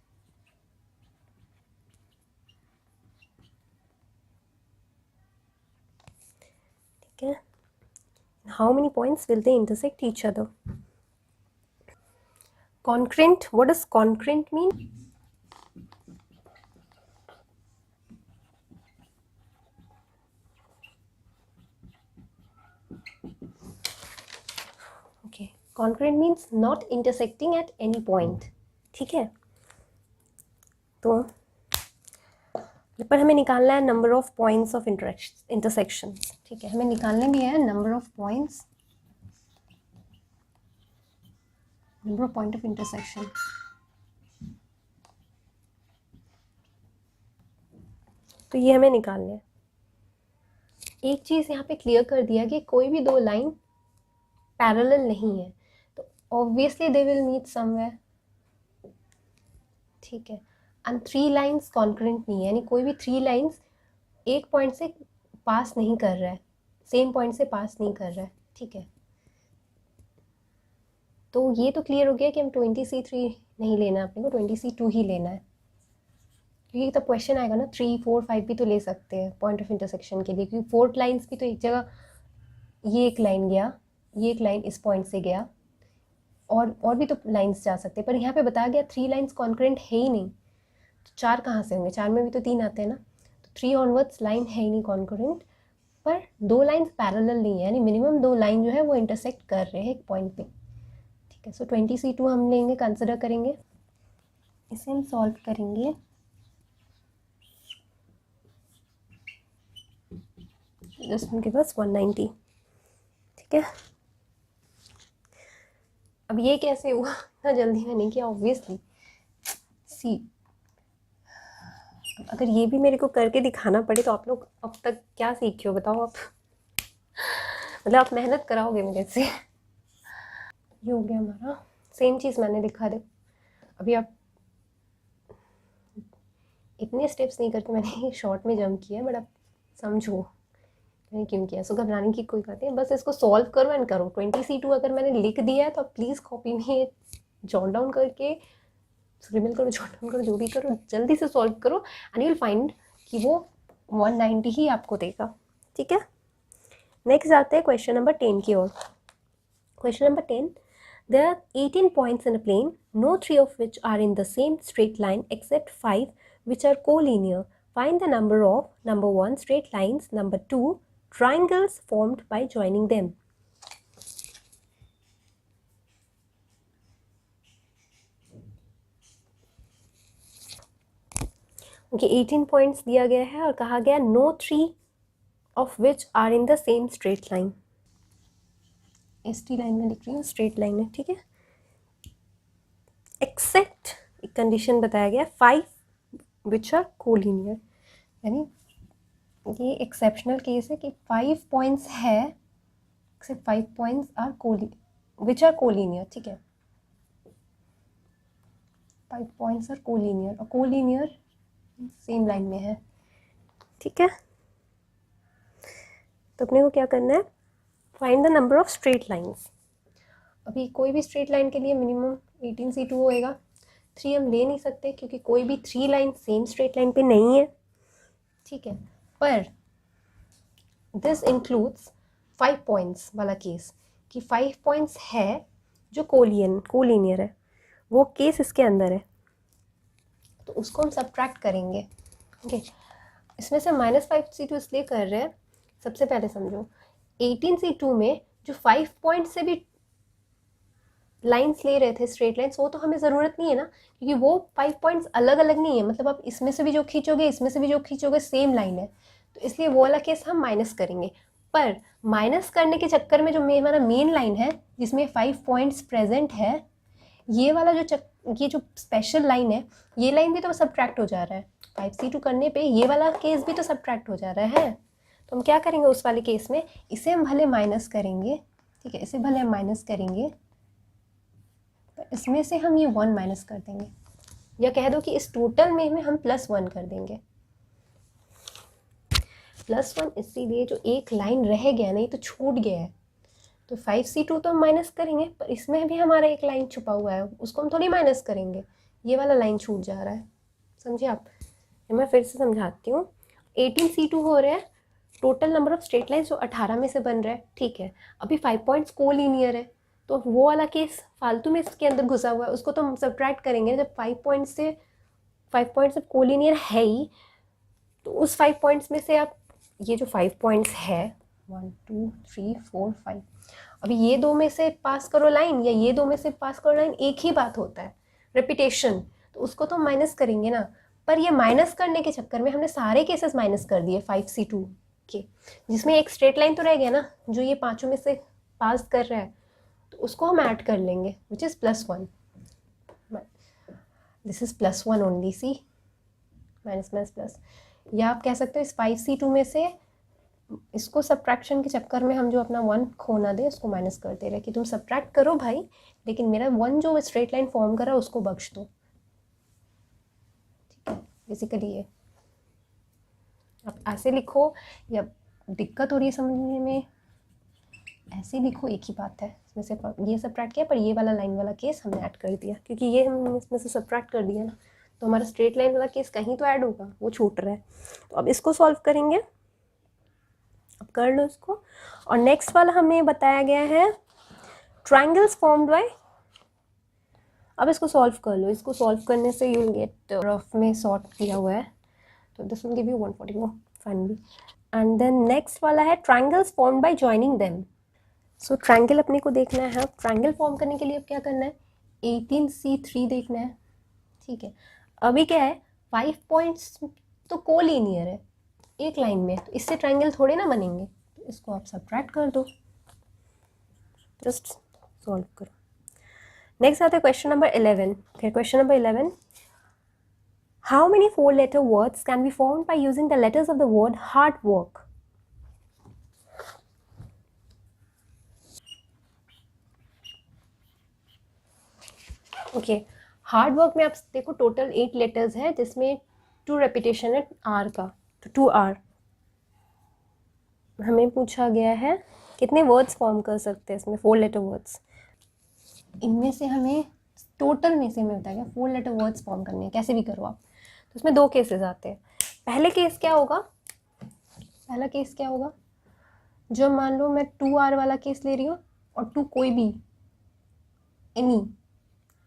ठीक है, how many points will they intersect each other? Concurrent, what does concurrent mean? Okay, concurrent means not intersecting at any point. ठीक है, तो पर हमें निकालना है number of points of intersection, ठीक है, हमें निकालने भी है number of point of intersection. तो ये हमें निकालना है। एक चीज़ यहाँ पे क्लियर कर दिया कि कोई भी 2 लाइन पैरेलल नहीं है, तो obviously they will meet somewhere, ठीक है। एंड 3 लाइन्स कॉन्करेंट नहीं है, यानी कोई भी 3 लाइन्स एक पॉइंट से पास नहीं कर रहा है, सेम पॉइंट से पास नहीं कर रहा है, ठीक है। तो ये तो क्लियर हो गया कि हम 20C3 नहीं लेना, अपने को 20C2 ही लेना है, क्योंकि तब क्वेश्चन आएगा ना 3, 4, 5 भी तो ले सकते हैं पॉइंट ऑफ इंटरसेक्शन के लिए, क्योंकि 4 लाइन्स भी तो एक जगह, ये एक लाइन गया, ये एक लाइन इस पॉइंट से गया, और भी तो लाइन्स जा सकते हैं, पर यहाँ पे बताया गया 3 लाइन्स कॉन्करेंट है ही नहीं, तो 4 कहाँ से होंगे, 4 में भी तो 3 आते हैं ना, तो 3 ऑनवर्ड्स लाइन है ही नहीं कॉन्करेंट, पर 2 लाइन्स पैरेलल नहीं है, यानी मिनिमम 2 लाइन जो है वो इंटरसेक्ट कर रहे हैं एक पॉइंट पे, ठीक है। सो 20C2 हम लेंगे, कंसिडर करेंगे, इसे हम सॉल्व करेंगे। दिस विल गिव अस 190, ठीक है। अब ये कैसे हुआ, इतना जल्दी मैंने किया, ऑब्वियसली सी, अगर ये भी मेरे को करके दिखाना पड़े तो आप लोग अब तक क्या सीखे हो बताओ आप, मतलब आप मेहनत कराओगे मेरे से। ये हो गया हमारा, सेम चीज़ मैंने लिखा दे, अभी आप इतने स्टेप्स नहीं करके मैंने शॉर्ट में जंप किया, बट आप समझो मैंने क्यों किया। सो घबराने की कोई बात नहीं, बस इसको सॉल्व करो एंड करो। 20C2 अगर मैंने लिख दिया है तो आप प्लीज़ कॉपी में जॉट डाउन करके स्क्रिबल करो, जॉट डाउन करो, जो भी करो, जल्दी से सॉल्व करो, एंड यू विल फाइंड कि वो 190 ही आपको देगा, ठीक है। नेक्स्ट आते हैं क्वेश्चन नंबर 10 की ओर। Question number 10, there are 18 points in a plane, no 3 of which are in the same straight line except 5 which are collinear. Find the number of number 1 straight lines, number 2 triangles formed by joining them. Okay, 18 points दिया गया है और कहा गया no 3 of which are in the same straight line. ST line में लिख रही हूँ, स्ट्रेट लाइन है, ठीक है। एक्सेप्ट, एक कंडीशन बताया गया, 5 विच आर कोलिनियर, यानी ये एक्सेप्शनल केस है कि 5 पॉइंट्स है, except 5 points are which are collinear, ठीक है। 5 पॉइंट्स आर कोलिनियर, और कोलिनियर सेम लाइन में है, ठीक है। तो अपने को क्या करना है, find the number of straight lines. अभी कोई भी स्ट्रेट लाइन के लिए मिनिमम 18C2 होएगा। 3 हम ले नहीं सकते क्योंकि कोई भी 3 लाइन सेम स्ट्रेट लाइन पे नहीं है, ठीक है। पर दिस इंक्लूड्स 5 पॉइंट्स वाला केस, कि 5 पॉइंट्स है जो कोलिनियर है, वो केस इसके अंदर है, तो उसको हम सब्ट्रैक्ट करेंगे, ओके। इसमें से -5C2 इसलिए कर रहे हैं, सबसे पहले समझो 18C2 में जो 5 पॉइंट से भी लाइंस ले रहे थे, स्ट्रेट लाइंस, वो तो हमें ज़रूरत नहीं है ना, क्योंकि वो 5 पॉइंट्स अलग अलग नहीं है, मतलब आप इसमें से भी जो खींचोगे, इसमें से भी जो खींचोगे, सेम लाइन है, तो इसलिए वो वाला केस हम माइनस करेंगे। पर माइनस करने के चक्कर में जो हमारा मेन लाइन है जिसमें 5 पॉइंट्स प्रेजेंट है, ये वाला ये जो स्पेशल लाइन है, ये लाइन भी तो सब्ट्रैक्ट हो जा रहा है। 5C2 करने पे ये वाला केस भी तो सब्ट्रैक्ट हो जा रहा है, तो हम क्या करेंगे उस वाले केस में, इसे हम भले माइनस करेंगे, ठीक है, इसे भले हम माइनस करेंगे, इसमें से हम ये 1 माइनस कर देंगे, या कह दो कि इस टोटल में हम +1 कर देंगे। +1 इसीलिए जो एक लाइन रह गया नहीं तो छूट गया है, तो 5C2 तो हम माइनस करेंगे, पर इसमें भी हमारा एक लाइन छुपा हुआ है, उसको हम थोड़ी माइनस करेंगे, ये वाला लाइन छूट जा रहा है, समझे आप। मैं फिर से समझाती हूँ। 18C2 हो रहा है, total number of straight lines जो 18 में से बन रहा है, ठीक है। अभी 5 पॉइंट्स कोलिनियर है, तो वो वाला केस फालतू में इसके अंदर घुसा हुआ है, उसको तो हम सब्ट्रैक्ट करेंगे। जब 5 पॉइंट्स से कोलिनियर है ही, तो उस 5 पॉइंट्स में से आप ये जो 5 पॉइंट्स है 1 2 3 4 5, अभी ये 2 में से पास करो लाइन या ये 2 में से पास करो लाइन, एक ही बात होता है, रेपिटेशन, तो उसको तो माइनस करेंगे ना। पर ये माइनस करने के चक्कर में हमने सारे केसेस माइनस कर दिए 5C2 के, जिसमें एक स्ट्रेट लाइन तो रह गया ना जो ये पांचों में से पास कर रहा है, तो उसको हम ऐड कर लेंगे, which is +1, this is +1 only, C minus minus plus. या आप कह सकते हो इस 5C2 में से इसको सब्ट्रैक्शन के चक्कर में हम जो अपना 1 खोना दे उसको माइनस करते रहे, कि तुम सब्ट्रैक्ट करो भाई, लेकिन मेरा 1 जो स्ट्रेट लाइन फॉर्म कर रहा है उसको बख्श दो, ठीक है। बेसिकली ये आप ऐसे लिखो, या दिक्कत हो रही है समझने में, ऐसे लिखो, एक ही बात है। इसमें से ये सब्ट्रैक्ट किया, पर ये वाला लाइन वाला केस हमने ऐड कर दिया, क्योंकि ये हम इसमें से सब्ट्रैक्ट कर दिया ना, तो हमारा स्ट्रेट लाइन वाला केस कहीं तो ऐड होगा, वो छूट रहा है। तो अब इसको सॉल्व करेंगे, अब कर लो इसको। और नेक्स्ट वाला हमें बताया गया है ट्रायंगल्स फॉर्म्ड बाय, अब इसको सॉल्व कर लो। इसको सॉल्व करने से यू विल गेट, रफ में सॉर्ट किया हुआ है, तो this will give you 144 finally. And then next वाला है triangles formed by joining them. So triangle अपने को देखना है, अब ट्रायंगल फॉर्म करने के लिए अब क्या करना है, 18C3 देखना है, ठीक है। अभी क्या है, 5 पॉइंट्स तो कोलिनियर है एक लाइन में, तो इससे ट्रायंगल थोड़े ना बनेंगे, तो इसको आप सब्ट्रैक्ट कर दो, जस्ट सॉल्व करो। नेक्स्ट आता है question number 11। Question number 11, how many 4 letter words can be formed by using the letters of the word hard work. Okay, hard work में आप देखो टोटल 8 लेटर्स है, जिसमें 2 रेपिटेशन है आर का, तो 2R। हमें पूछा गया है कितने वर्ड्स फॉर्म कर सकते हैं इसमें, 4 letter वर्ड्स। इनमें से हमें टोटल में से हमें बताया गया 4 letter वर्ड्स फॉर्म करने हैं, कैसे भी करो आप। तो इसमें 2 केसेस आते हैं। पहला केस क्या होगा, जो मान लो मैं 2R वाला केस ले रही हूँ और 2 कोई भी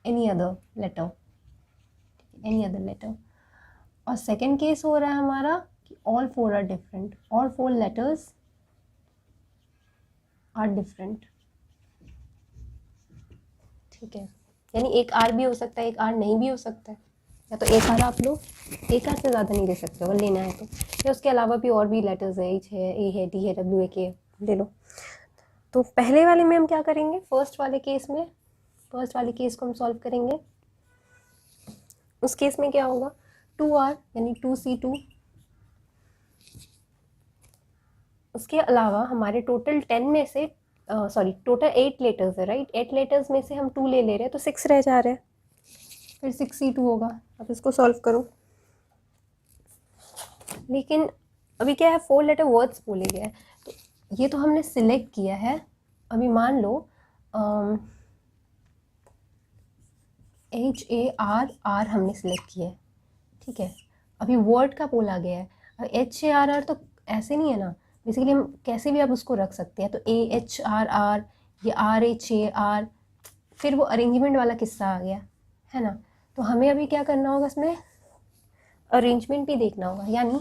एनी अदर लेटर, और सेकेंड केस हो रहा है हमारा कि all 4 are different, all 4 letters are different, ठीक है। यानी एक आर भी हो सकता है, एक आर नहीं भी हो सकता है, या तो एक आर आप लो, एक आर से ज़्यादा नहीं ले सकते अगर लेना है तो, या उसके अलावा भी और भी लेटर्स है, एच है, ए है, डी है, डब्ल्यू ए के ले लो। तो पहले वाले में हम क्या करेंगे, फर्स्ट वाले केस को हम सॉल्व करेंगे। उस केस में क्या होगा, 2r यानी 2c2, उसके अलावा हमारे टोटल 10 में से टोटल 8 लेटर्स है, राइट। 8 लेटर्स में से हम 2 ले रहे हैं तो 6 रह जा रहे हैं, फिर 6c2 होगा। अब इसको सॉल्व करो। लेकिन अभी क्या है, 4 लेटर वर्ड्स बोले गए हैं, तो ये तो हमने सिलेक्ट किया है। अभी मान लो HARR हमने सिलेक्ट किया है, ठीक है। अभी वर्ड का बोला गया है, HARR तो ऐसे नहीं है ना, बेसिकली हम कैसे भी आप उसको रख सकते हैं। तो AHRR, ये RHAR, फिर वो अरेंजमेंट वाला किस्सा आ गया है ना। तो हमें अभी क्या करना होगा, इसमें अरेंजमेंट भी देखना होगा, यानी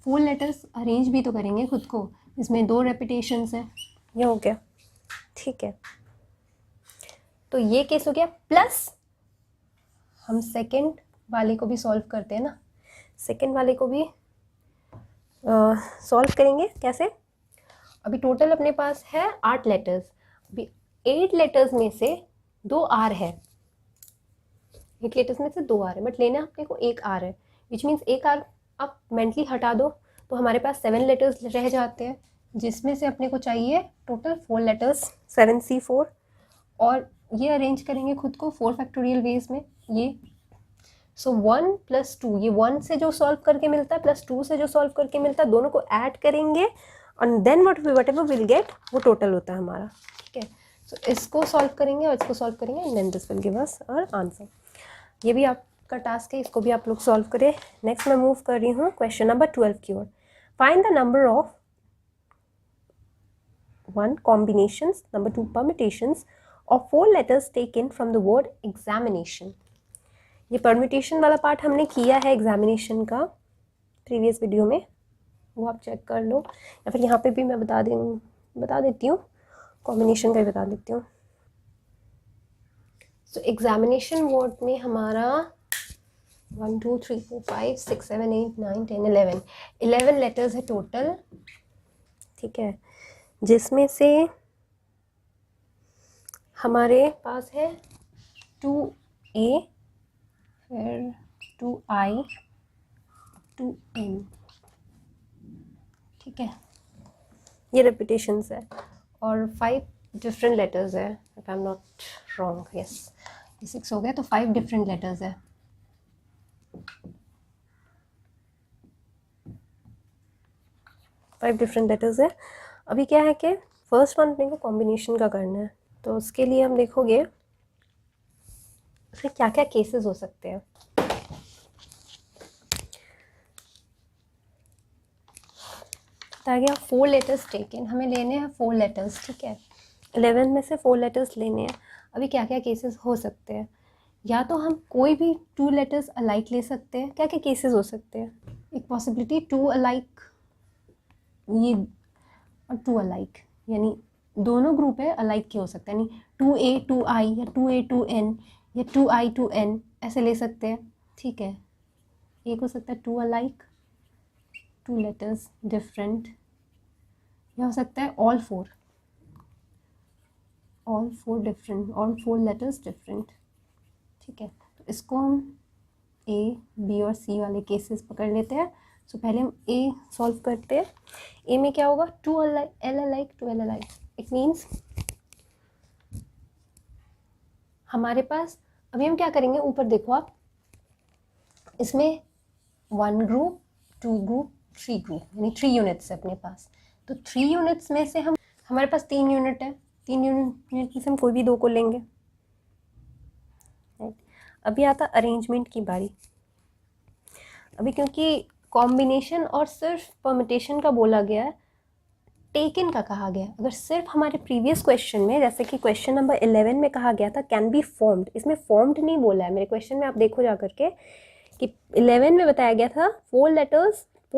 फुल लेटर्स अरेंज भी तो करेंगे खुद को। इसमें 2 रेपिटेशंस हैं, ये हो गया, ठीक है। तो ये केस हो गया। प्लस हम सेकंड वाले को भी सॉल्व करते हैं ना, सेकंड वाले को भी सॉल्व करेंगे कैसे। अभी टोटल अपने पास है 8 लेटर्स, अभी 8 लेटर्स में से 2 आर है, 8 लेटर्स में से 2 आर है, बट लेना अपने को 1 आर है, विच मीन्स 1 आर आप मेंटली हटा दो तो हमारे पास 7 लेटर्स रह जाते हैं, जिसमें से अपने को चाहिए टोटल 4 लेटर्स, 7c4। और ये अरेंज करेंगे खुद को 4 फैक्टोरियल वेज में। ये सो 1 + 2, ये 1 से जो सॉल्व करके मिलता है प्लस 2 से जो सॉल्व करके मिलता है, दोनों को ऐड करेंगे और then whatever will get, वो टोटल होता है हमारा, ठीक है। सो इसको सॉल्व करेंगे और इसको सॉल्व करेंगे and then this will give us our answer. ये भी आपका टास्क है, इसको भी आप लोग सॉल्व करें। नेक्स्ट मैं मूव कर रही हूँ क्वेश्चन नंबर 12 की ओर। Find the number of 1 combinations, number 2 permutations of 4 letters taken from the word examination। ये परम्यूटेशन वाला पार्ट हमने किया है एग्जामिनेशन का प्रीवियस वीडियो में, वो आप चेक कर लो, या फिर यहाँ पे भी मैं बता देती हूँ, कॉम्बिनेशन का ही बता देती हूँ। सो एग्जामिनेशन वर्ड में हमारा 1 2 3 4 5 6 7 8 9 10 11 लेटर्स है टोटल, ठीक है, जिसमें से हमारे पास है 2A, फिर 2I, 2N, ठीक है, ये रेपिटेशंस है, और 5 डिफरेंट लेटर्स है, if I am not wrong, yes, ये 6 हो गया, तो 5 डिफरेंट लेटर्स है। अभी क्या है कि फर्स्ट वन अपने को कॉम्बिनेशन का करना है, तो उसके लिए हम देखोगे उसके क्या क्या केसेस हो सकते हैं। ताकि 4 लेटर्स टेकन, हमें लेने हैं 4 लेटर्स, ठीक है, 11 में से 4 लेटर्स लेने हैं। अभी क्या क्या केसेस हो सकते हैं, या तो हम कोई भी 2 लेटर्स अलाइक ले सकते हैं। क्या क्या केसेस हो सकते हैं, एक पॉसिबिलिटी 2 अलाइक, ये और 2 अलाइक, यानी दोनों ग्रुप है अलाइक के हो सकते हैं, यानी 2A 2I या 2A 2N या 2I 2N ऐसे ले सकते हैं, ठीक है। एक हो सकता है 2 अलाइक, 2 लेटर्स डिफरेंट, या हो सकता है all 4 different, all 4 letters different, ठीक है। तो इसको हम A, B और C वाले केसेस पकड़ लेते हैं। सो पहले हम A सॉल्व करते हैं। A में क्या होगा, 2 L alike 2 L alike, it means हमारे पास, अभी हम क्या करेंगे, ऊपर देखो आप, इसमें 1 ग्रुप 2 ग्रुप 3 ग्रुप, यानी 3 यूनिट्स है अपने पास। तो 3 यूनिट्स में से हमारे पास 3 यूनिट है, 3 यूनिट में से हम कोई भी 2 को लेंगे, राइट। अभी आता अरेंजमेंट की बारी। अभी क्योंकि कॉम्बिनेशन और सिर्फ परम्यूटेशन का बोला गया है, टेकन का कहा गया, अगर सिर्फ हमारे प्रीवियस क्वेश्चन में, जैसे कि क्वेश्चन नंबर 11 में कहा गया था कैन बी फॉर्म्ड, इसमें फॉर्म्ड नहीं बोला है मेरे क्वेश्चन में, आप देखो जा करके कि 11 में बताया गया था 4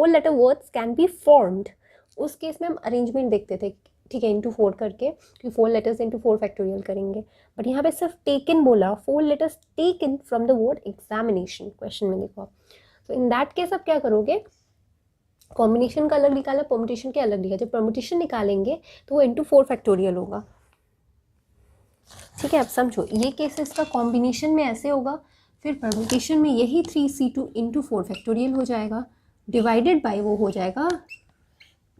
letter words can be formed. उस केस में हम अरेंजमेंट देखते थे, ठीक है, इंटू 4 करके, क्योंकि 4 लेटर्स इंटू 4 फैक्टोरियल करेंगे। बट यहाँ पे सिर्फ टेकन बोला, 4 letters taken from the word examination, question में देखो आप। तो इन दैट केस आप क्या करोगे, कॉम्बिनेशन का अलग निकाला, परमुटेशन के अलग निकाला। जब परमुटेशन निकालेंगे तो वो इंटू 4 फैक्टोरियल होगा। ठीक है, अब समझो, ये केस इसका कॉम्बिनेशन में ऐसे होगा, फिर परमुटेशन में यही 3c2 इंटू 4 फैक्टोरियल हो जाएगा, डिवाइडेड बाय वो हो जाएगा,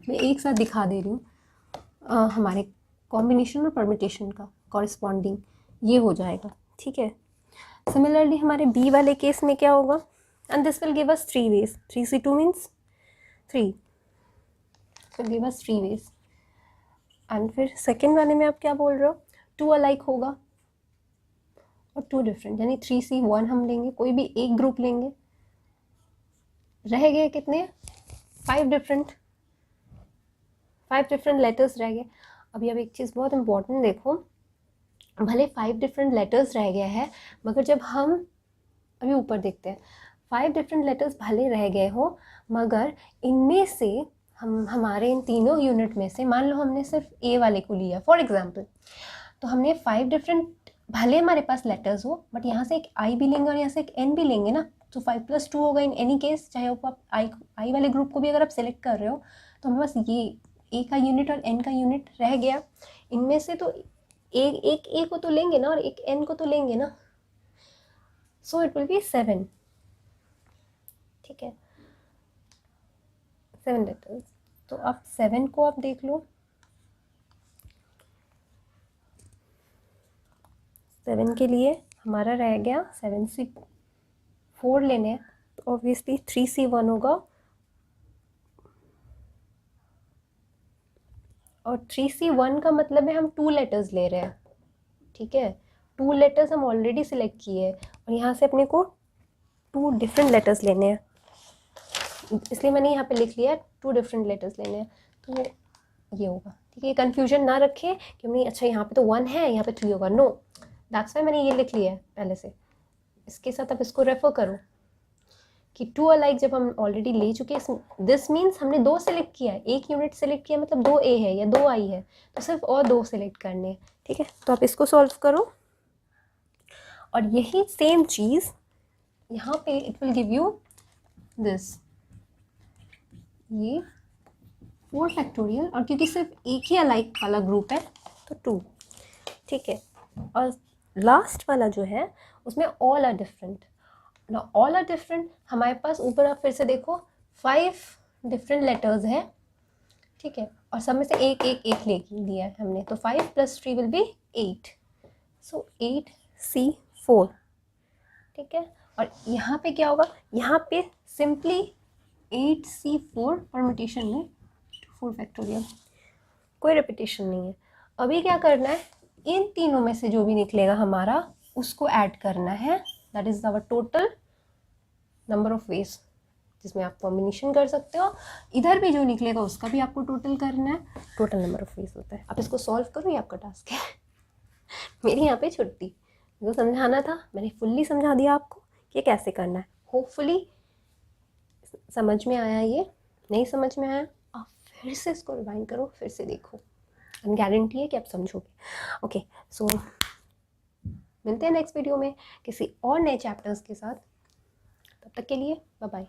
मैं एक साथ दिखा दे रही हूँ, हमारे कॉम्बिनेशन और परमुटेशन का कॉरिस्पॉन्डिंग ये हो जाएगा। ठीक है, सिमिलरली हमारे बी वाले केस में क्या होगा, and this will give us 3 ways, 3c2 means 3, will give us 3 ways. And फिर सेकेंड वाले में आप क्या बोल रहे हो, 2 अलाइक होगा और 2 डिफरेंट, यानी 3c1 हम लेंगे, कोई भी एक ग्रुप लेंगे, रह गए कितने, 5 डिफरेंट लेटर्स रह गए। अभी अब एक चीज़ बहुत इंपॉर्टेंट देखो, भले 5 डिफरेंट लेटर्स रह गया है, मगर जब हम अभी ऊपर देखते हैं, 5 डिफरेंट लेटर्स भले रह गए हो, मगर इनमें से हमारे इन तीनों यूनिट में से, मान लो हमने सिर्फ ए वाले को लिया फॉर एग्जांपल, तो हमने 5 डिफरेंट, भले हमारे पास लेटर्स हो, बट यहाँ से एक आई भी लेंगे और यहाँ से एक एन भी लेंगे ना, तो 5 + 2 होगा इन एनी केस, चाहे वो आप आई वाले ग्रुप को भी अगर आप सेलेक्ट कर रहे हो, तो हमारे पास ये ए का यूनिट और एन का यूनिट रह गया। इनमें से तो एक ए को तो लेंगे ना और एक एन को तो लेंगे ना, सो इट विल बी 7। ठीक है, 7 लेटर्स। तो अब 7 को आप देख लो, 7 के लिए हमारा रह गया 7c4 लेने हैं, तो ऑब्वियसली 3c1 होगा, और 3c1 का मतलब है हम 2 लेटर्स ले रहे हैं। ठीक है, 2 लेटर्स हम ऑलरेडी सिलेक्ट किए हैं और यहाँ से अपने को 2 डिफरेंट लेटर्स लेने हैं, इसलिए मैंने यहाँ पे लिख लिया 2 डिफरेंट लेटर्स लेने हैं, तो ये होगा। ठीक है, कन्फ्यूजन ना रखें कि हमने अच्छा यहाँ पे तो 1 है, यहाँ पे 3 होगा, नो, दैट्स वाई मैंने ये लिख लिया है पहले से। इसके साथ आप इसको रेफर करो कि 2 अलाइक जब हम ऑलरेडी ले चुके हैं, दिस मीन्स हमने 2 सेलेक्ट किया है, एक यूनिट सेलेक्ट किया मतलब 2 ए है या 2 आई है, तो सिर्फ और 2 सेलेक्ट करने हैं। ठीक है, तो आप इसको सॉल्व करो और यही सेम चीज़ यहाँ पे it will give you this, ये 4 फैक्टोरियल, और क्योंकि सिर्फ एक ही अलाइक वाला ग्रुप है तो 2। ठीक है, और लास्ट वाला जो है उसमें ऑल आर डिफरेंट ना, ऑल आर डिफरेंट हमारे पास ऊपर आप फिर से देखो 5 डिफरेंट लेटर्स है। ठीक है, और सब में से एक ले लिया है हमने, तो 5 + 3 विल बी 8, सो 8c4। ठीक है, और यहाँ पे क्या होगा, यहाँ पे सिंपली 8c4 परमुटेशन में 4 फैक्टोरियल, कोई रिपीटेशन नहीं है। अभी क्या करना है, इन तीनों में से जो भी निकलेगा हमारा उसको ऐड करना है, that is our total number of ways जिसमें आप कॉम्बिनेशन कर सकते हो। इधर भी जो निकलेगा उसका भी आपको टोटल करना है, टोटल नंबर ऑफ वेज होता है। आप इसको सॉल्व करो, ये आपका टास्क है। मेरी यहाँ पे छुट्टी, जो समझाना था मैंने फुल्ली समझा दिया आपको कि कैसे करना है। होपफुली समझ में आया, ये नहीं समझ में आया आप फिर से इसको रिवाइंड करो, फिर से देखो, गारंटी है कि आप समझोगे। ओके, सो मिलते हैं नेक्स्ट वीडियो में किसी और नए चैप्टर्स के साथ, तब तक के लिए बाय बाय।